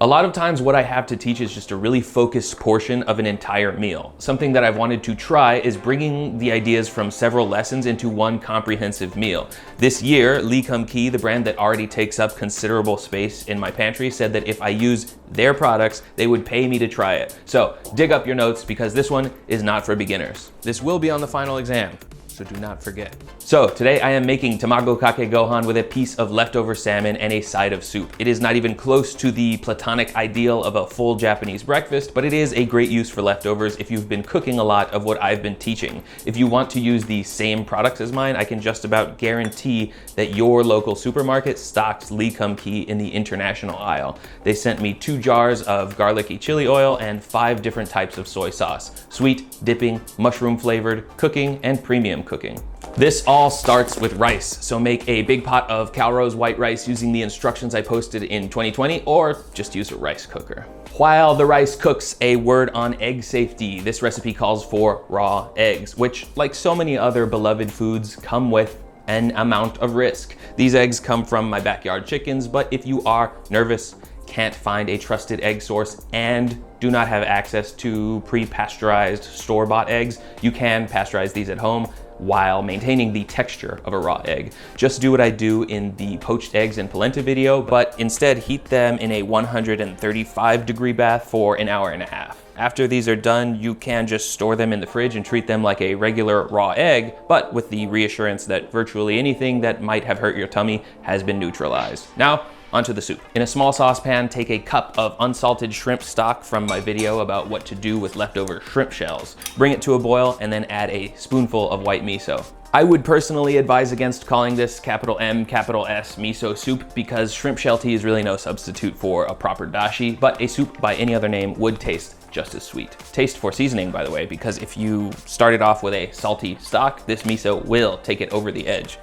A lot of times what I have to teach is just a really focused portion of an entire meal. Something that I've wanted to try is bringing the ideas from several lessons into one comprehensive meal. This year, Kake, the brand that already takes up considerable space in my pantry, said that if I use their products, they would pay me to try it. So dig up your notes because this one is not for beginners. This will be on the final exam, so do not forget. So today I am making Tamago Kake Gohan with a piece of leftover salmon and a side of soup. It is not even close to the platonic ideal of a full Japanese breakfast, but it is a great use for leftovers if you've been cooking a lot of what I've been teaching. If you want to use the same products as mine, I can just about guarantee that your local supermarket stocks Kake in the international aisle. They sent me 2 jars of garlicky chili oil and 5 different types of soy sauce: sweet, dipping, mushroom flavored, cooking, and premium cooking. This all starts with rice, so make a big pot of Calrose white rice using the instructions I posted in 2020, or just use a rice cooker. While the rice cooks, a word on egg safety. This recipe calls for raw eggs, which, like so many other beloved foods, come with an amount of risk. These eggs come from my backyard chickens, but if you are nervous, can't find a trusted egg source, and do not have access to pre-pasteurized store-bought eggs, you can pasteurize these at home while maintaining the texture of a raw egg. Just do what I do in the poached eggs and polenta video, but instead heat them in a 135-degree bath for an hour and a half. After these are done, you can just store them in the fridge and treat them like a regular raw egg, but with the reassurance that virtually anything that might have hurt your tummy has been neutralized. Now, onto the soup. In a small saucepan, take a cup of unsalted shrimp stock from my video about what to do with leftover shrimp shells. Bring it to a boil and then add a spoonful of white miso. I would personally advise against calling this capital M, capital S miso soup because shrimp shell tea is really no substitute for a proper dashi, but a soup by any other name would taste just as sweet. Taste for seasoning, by the way, because if you started off with a salty stock, this miso will take it over the edge.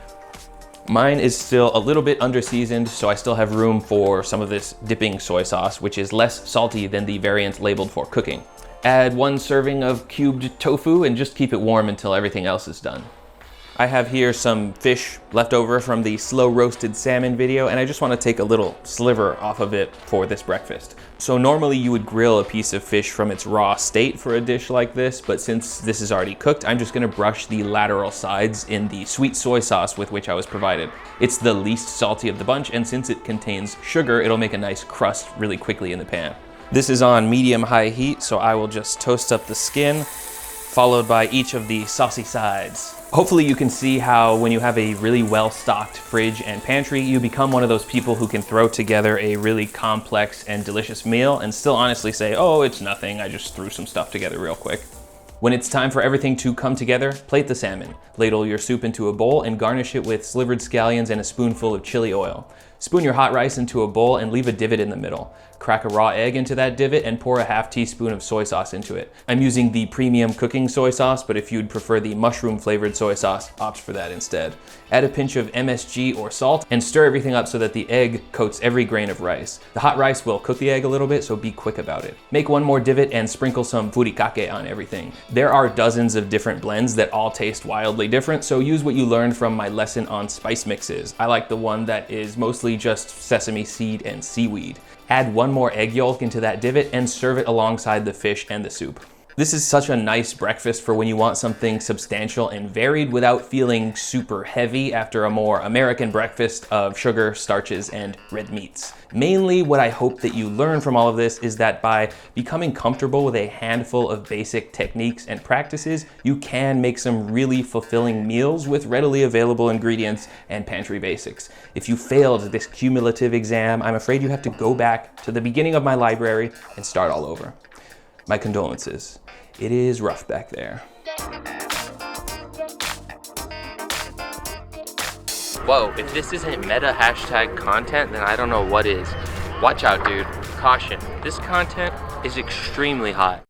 Mine is still a little bit under-seasoned, so I still have room for some of this dipping soy sauce, which is less salty than the variant labeled for cooking. Add 1 serving of cubed tofu and just keep it warm until everything else is done. I have here some fish left over from the slow roasted salmon video, and I just want to take a little sliver off of it for this breakfast. So normally you would grill a piece of fish from its raw state for a dish like this, but since this is already cooked, I'm just going to brush the lateral sides in the sweet soy sauce with which I was provided. It's the least salty of the bunch, and since it contains sugar, it'll make a nice crust really quickly in the pan. This is on medium-high heat, so I will just toast up the skin, followed by each of the saucy sides. Hopefully you can see how when you have a really well-stocked fridge and pantry, you become one of those people who can throw together a really complex and delicious meal and still honestly say, oh, it's nothing, I just threw some stuff together real quick. When it's time for everything to come together, plate the salmon. Ladle your soup into a bowl and garnish it with slivered scallions and a spoonful of chili oil. Spoon your hot rice into a bowl and leave a divot in the middle. Crack a raw egg into that divot and pour a ½ teaspoon of soy sauce into it. I'm using the premium cooking soy sauce, but if you'd prefer the mushroom flavored soy sauce, opt for that instead. Add a pinch of MSG or salt and stir everything up so that the egg coats every grain of rice. The hot rice will cook the egg a little bit, so be quick about it. Make 1 more divot and sprinkle some furikake on everything. There are dozens of different blends that all taste wildly different, so use what you learned from my lesson on spice mixes. I like the one that is mostly just sesame seed and seaweed. Add 1 more egg yolk into that divot and serve it alongside the fish and the soup. This is such a nice breakfast for when you want something substantial and varied without feeling super heavy after a more American breakfast of sugar, starches, and red meats. Mainly what I hope that you learn from all of this is that by becoming comfortable with a handful of basic techniques and practices, you can make some really fulfilling meals with readily available ingredients and pantry basics. If you failed this cumulative exam, I'm afraid you have to go back to the beginning of my library and start all over. My condolences. It is rough back there. Whoa, if this isn't meta hashtag content, then I don't know what is. Watch out, dude. Caution, this content is extremely hot.